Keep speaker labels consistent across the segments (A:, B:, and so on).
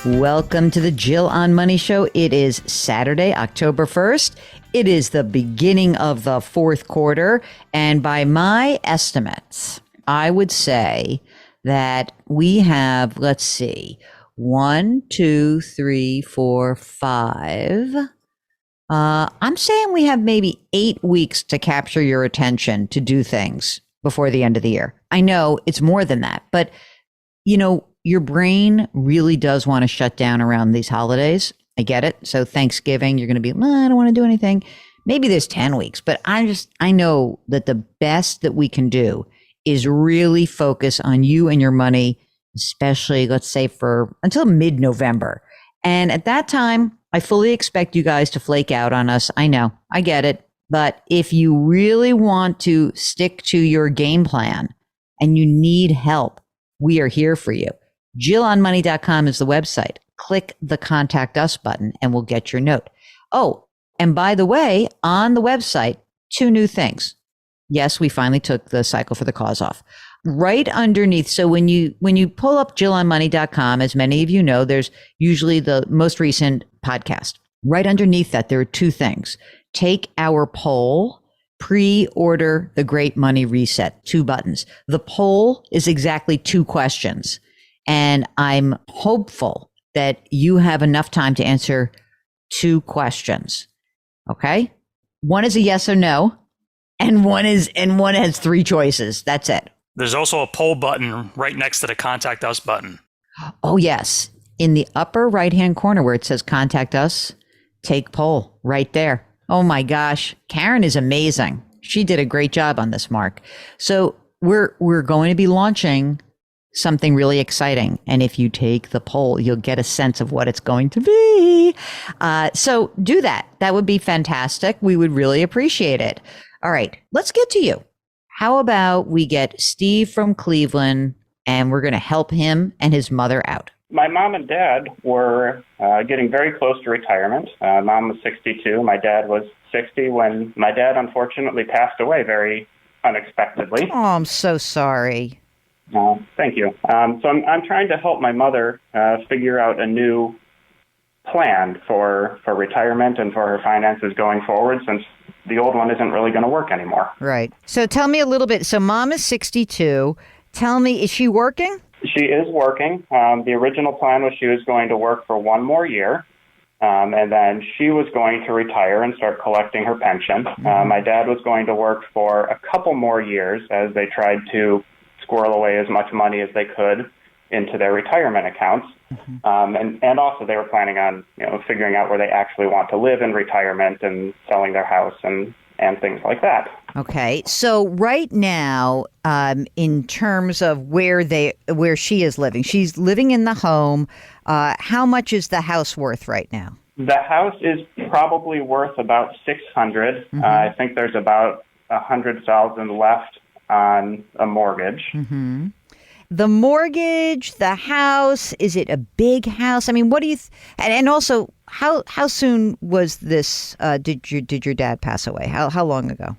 A: Welcome to the Jill on Money Show. It is Saturday, October 1st. It is the beginning of the fourth quarter. And by my estimates, I would say that we have, let's see, 1, 2, 3, 4, 5. I'm saying we have maybe 8 weeks to capture your attention to do things before the end of the year. I know it's more than that, but you know, your brain really does want to shut down around these holidays. I get it. So Thanksgiving, you're going to be, I don't want to do anything. Maybe there's 10 weeks, but I know that the best that we can do is really focus on you and your money, especially let's say for until mid-November. And at that time, I fully expect you guys to flake out on us. I know, I get it. But if you really want to stick to your game plan and you need help, we are here for you. JillOnMoney.com is the website. Click the Contact Us button and we'll get your note. Oh, and by the way, on the website, 2 new things. Yes, we finally took the Cycle for the Cause off. Right underneath, so when you pull up JillOnMoney.com, as many of you know, there's usually the most recent podcast. Right underneath that, there are 2 things. Take our poll, pre-order the Great Money Reset, 2 buttons. The poll is exactly 2 questions. And I'm hopeful that you have enough time to answer 2 questions. Okay? One is a yes or no, and one has 3 choices. That's it.
B: There's also a poll button right next to the Contact Us button.
A: Oh, yes. In the upper right-hand corner where it says Contact Us, take poll right there. Oh my gosh. Karen is amazing. She did a great job on this, Mark. So we're going to be launching something really exciting. And if you take the poll, you'll get a sense of what it's going to be. So do that. That would be fantastic. We would really appreciate it. All right, let's get to you. How about we get Steve from Cleveland and we're going to help him and his mother out.
C: My mom and dad were getting very close to retirement. Mom was 62. My dad was 60 when my dad unfortunately passed away very unexpectedly.
A: Oh, I'm so sorry.
C: Thank you. So I'm trying to help my mother figure out a new plan for retirement and for her finances going forward, since the old one isn't really going to work anymore.
A: Right. So tell me a little bit. So mom is 62. Tell me, is she working?
C: She is working. The original plan was she was going to work for 1 more year, and then she was going to retire and start collecting her pension. My dad was going to work for a couple more years as they tried to squirrel away as much money as they could into their retirement accounts. And also they were planning on, figuring out where they actually want to live in retirement and selling their house and things like that.
A: Okay. So right now, in terms of where she is living, she's living in the home. How much is the house worth right now?
C: The house is probably worth about $600. I think there's about $100,000 left on a mortgage.
A: The mortgage, the house, is it a big house? I mean, what do you and also how soon was this did your dad pass away? How long ago?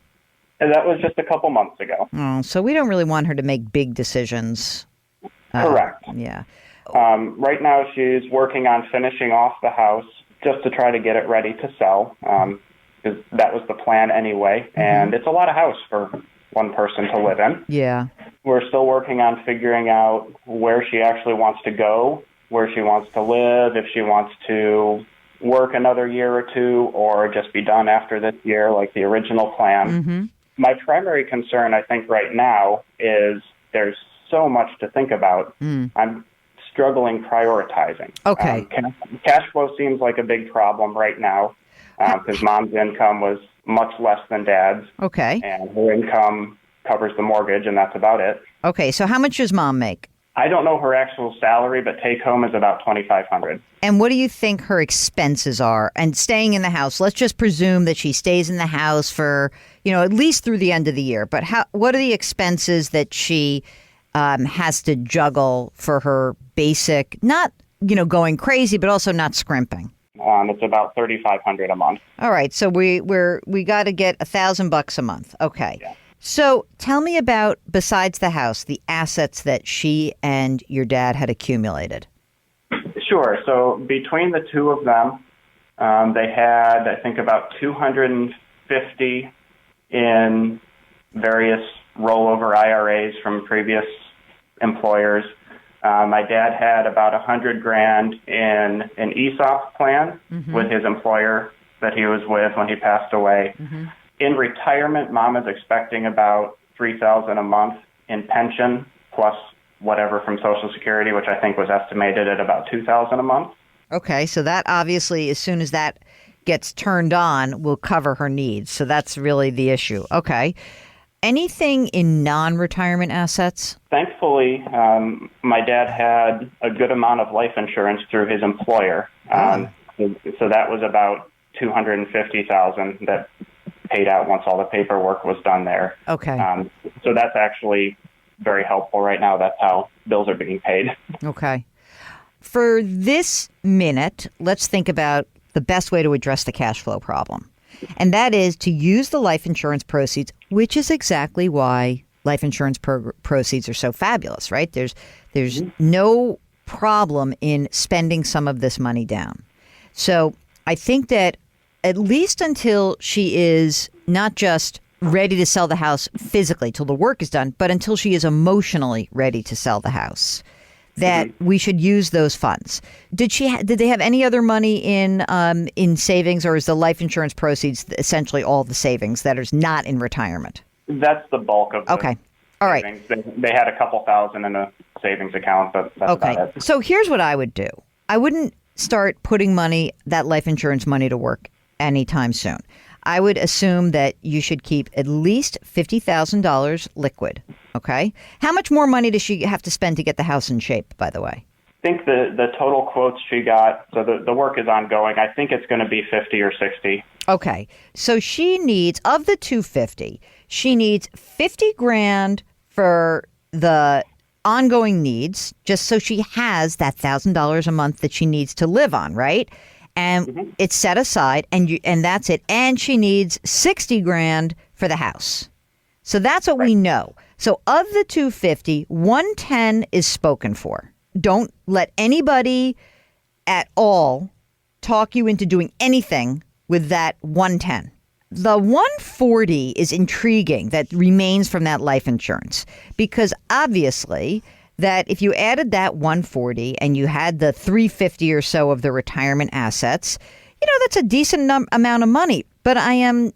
C: And that was just a couple months ago.
A: Oh, so we don't really want her to make big decisions.
C: Correct.
A: Yeah.
C: Right now she's working on finishing off the house just to try to get it ready to sell, because that was the plan anyway. And it's a lot of house for one person to live in.
A: Yeah.
C: We're still working on figuring out where she actually wants to go, where she wants to live, if she wants to work another year or 2 or just be done after this year like the original plan. My primary concern, I think, right now is there's so much to think about. I'm struggling prioritizing.
A: Okay.
C: Cash flow seems like a big problem right now because mom's income was much less than dad's.
A: Okay.
C: And her income covers the mortgage, and that's about it.
A: Okay, so how much does mom make?
C: I don't know her actual salary, but take home is about $2,500.
A: And what do you think her expenses are? And staying in the house, let's just presume that she stays in the house for, at least through the end of the year. But what are the expenses that she has to juggle for her basic, not, going crazy, but also not scrimping?
C: It's about $3,500 a month.
A: All right, so we got to get $1,000 a month. Okay.
C: Yeah.
A: So tell me about, besides the house, the assets that she and your dad had accumulated.
C: Sure. So between the two of them, they had, I think, about 250 in various rollover IRAs from previous employers. My dad had about $100,000 in an ESOP plan with his employer that he was with when he passed away. In retirement, Mom is expecting about $3,000 a month in pension plus whatever from Social Security, which I think was estimated at about $2,000 a month.
A: Okay, so that obviously, as soon as that gets turned on, will cover her needs. So that's really the issue. Okay. Anything in non-retirement assets?
C: Thankfully, my dad had a good amount of life insurance through his employer. So that was about $250,000 that paid out once all the paperwork was done there.
A: Okay.
C: So that's actually very helpful right now. That's how bills are being paid.
A: Okay. For this minute, let's think about the best way to address the cash flow problem. And that is to use the life insurance proceeds, which is exactly why life insurance proceeds are so fabulous, right? There's no problem in spending some of this money down. So I think that at least until she is not just ready to sell the house physically till the work is done, but until she is emotionally ready to sell the house, that we should use those funds. Did they have any other money in savings, or is the life insurance proceeds essentially all the savings that is not in retirement?
C: That's the bulk of the
A: Okay. All right.
C: savings. They had a couple thousand in a savings account, but that's
A: Okay.
C: about it.
A: So here's what I would do. I wouldn't start putting that life insurance money to work anytime soon. I would assume that you should keep at least $50,000 liquid. Okay. How much more money does she have to spend to get the house in shape, by the way?
C: I think the total quotes she got, so the work is ongoing. I think it's going to be 50 or 60.
A: Okay. So she needs, of the 250, she needs 50 grand for the ongoing needs, just so she has that $1,000 a month that she needs to live on, right? And it's set aside, and that's it. And she needs 60 grand for the house. So that's what we know. So of the 250, 110 is spoken for. Don't let anybody at all talk you into doing anything with that 110. The 140 is intriguing that remains from that life insurance, because obviously that if you added that 140 and you had the 350 or so of the retirement assets, that's a decent amount of money. But I'm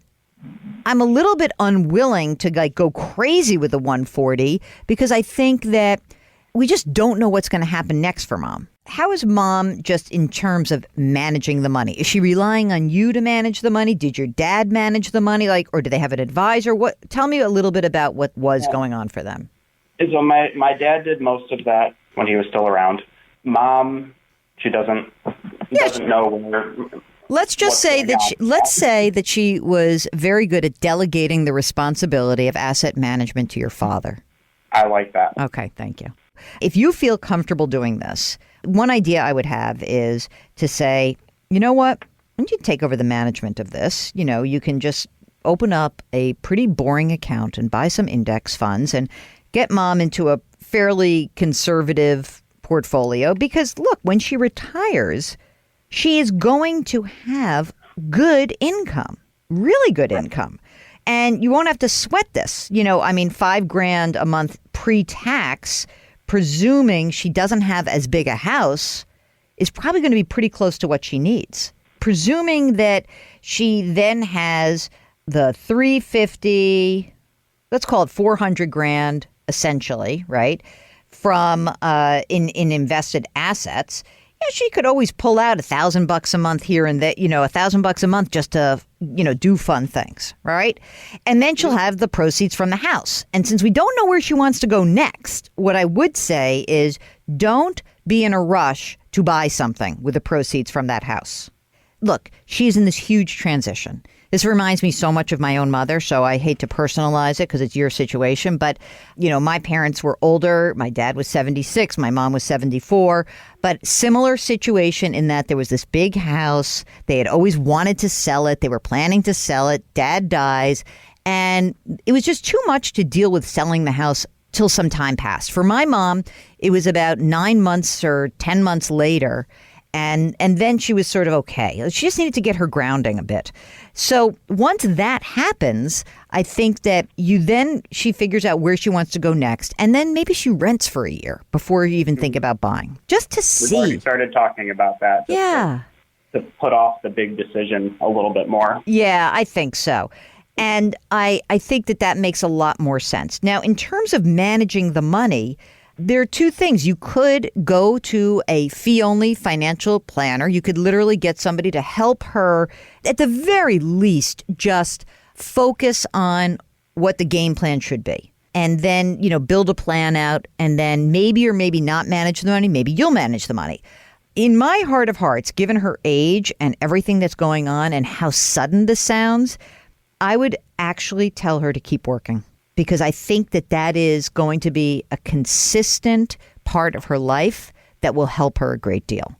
A: a little bit unwilling to go crazy with the 140, because I think that we just don't know what's going to happen next for Mom. How is Mom just in terms of managing the money? Is she relying on you to manage the money? Did your dad manage the money, or do they have an advisor? Tell me a little bit about what was going on for them.
C: So my dad did most of that when he was still around. Mom, she doesn't know where.
A: Let's just say that she was very good at delegating the responsibility of asset management to your father.
C: I like that.
A: Okay, thank you. If you feel comfortable doing this, one idea I would have is to say, you know what? When you take over the management of this, you can just open up a pretty boring account and buy some index funds and get Mom into a fairly conservative portfolio, because look, when she retires, she is going to have good income, really good income. And you won't have to sweat this. $5,000 a month pre-tax, presuming she doesn't have as big a house, is probably going to be pretty close to what she needs. Presuming that she then has the 350, let's call it 400 grand, essentially, right, from in invested assets. She could always pull out $1,000 a month here and there, $1,000 a month just to, do fun things, right? And then she'll have the proceeds from the house. And since we don't know where she wants to go next, what I would say is don't be in a rush to buy something with the proceeds from that house. Look, she's in this huge transition. This reminds me so much of my own mother, so I hate to personalize it because it's your situation. But, my parents were older. My dad was 76. My mom was 74. But similar situation in that there was this big house. They had always wanted to sell it. They were planning to sell it. Dad dies. And it was just too much to deal with selling the house till some time passed. For my mom, it was about 9 months or 10 months later. And then she was sort of okay. She just needed to get her grounding a bit. So once that happens, I think that she figures out where she wants to go next. And then maybe she rents for a year before you even think about buying, just to see.
C: We've already started talking about that.
A: Yeah.
C: To put off the big decision a little bit more.
A: Yeah, I think so. And I think that makes a lot more sense. Now, in terms of managing the money, there are two things. You could go to a fee-only financial planner. You could literally get somebody to help her, at the very least, just focus on what the game plan should be. And then, build a plan out, and then maybe or maybe not manage the money. Maybe you'll manage the money. In my heart of hearts, given her age and everything that's going on and how sudden this sounds, I would actually tell her to keep working. Because I think that is going to be a consistent part of her life that will help her a great deal.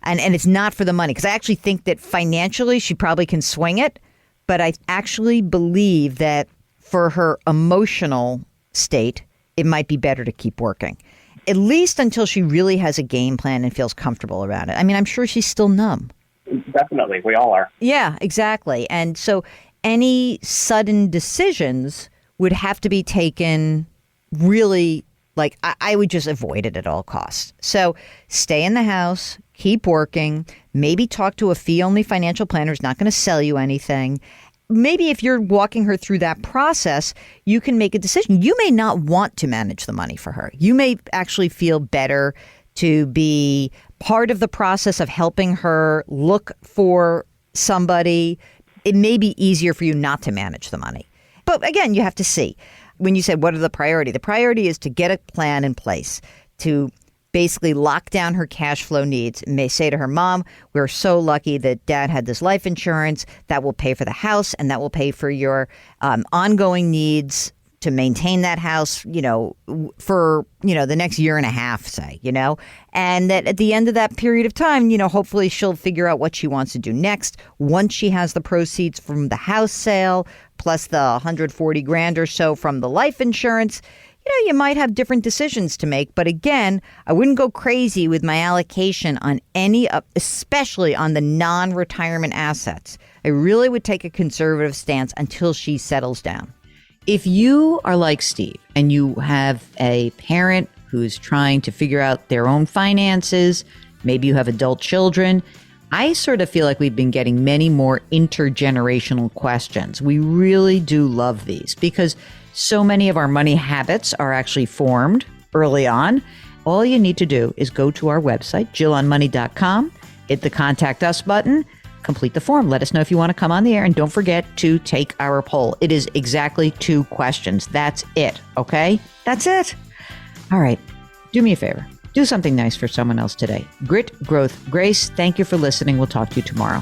A: And it's not for the money, because I actually think that financially she probably can swing it. But I actually believe that for her emotional state, it might be better to keep working, at least until she really has a game plan and feels comfortable around it. I mean, I'm sure she's still numb.
C: Definitely. We all are.
A: Yeah, exactly. And so any sudden decisions would have to be taken really, I would just avoid it at all costs. So stay in the house, keep working, maybe talk to a fee-only financial planner who's not going to sell you anything. Maybe if you're walking her through that process, you can make a decision. You may not want to manage the money for her. You may actually feel better to be part of the process of helping her look for somebody. It may be easier for you not to manage the money. But again, you have to see. When you said, what are the priority? The priority is to get a plan in place to basically lock down her cash flow needs. May say to her, Mom, we're so lucky that Dad had this life insurance that will pay for the house and that will pay for your ongoing needs to maintain that house, for, the next year and a half, say, and that at the end of that period of time, hopefully she'll figure out what she wants to do next. Once she has the proceeds from the house sale, plus the 140 grand or so from the life insurance, you might have different decisions to make. But again, I wouldn't go crazy with my allocation on any, especially on the non-retirement assets. I really would take a conservative stance until she settles down. If you are like Steve and you have a parent who's trying to figure out their own finances, maybe you have adult children, I sort of feel like we've been getting many more intergenerational questions. We really do love these because so many of our money habits are actually formed early on. All you need to do is go to our website, JillOnMoney.com, hit the Contact Us button, complete the form. Let us know if you want to come on the air, and don't forget to take our poll. It is exactly 2 questions. That's it, okay? That's it. All right. Do me a favor. Do something nice for someone else today. Grit, growth, grace. Thank you for listening. We'll talk to you tomorrow.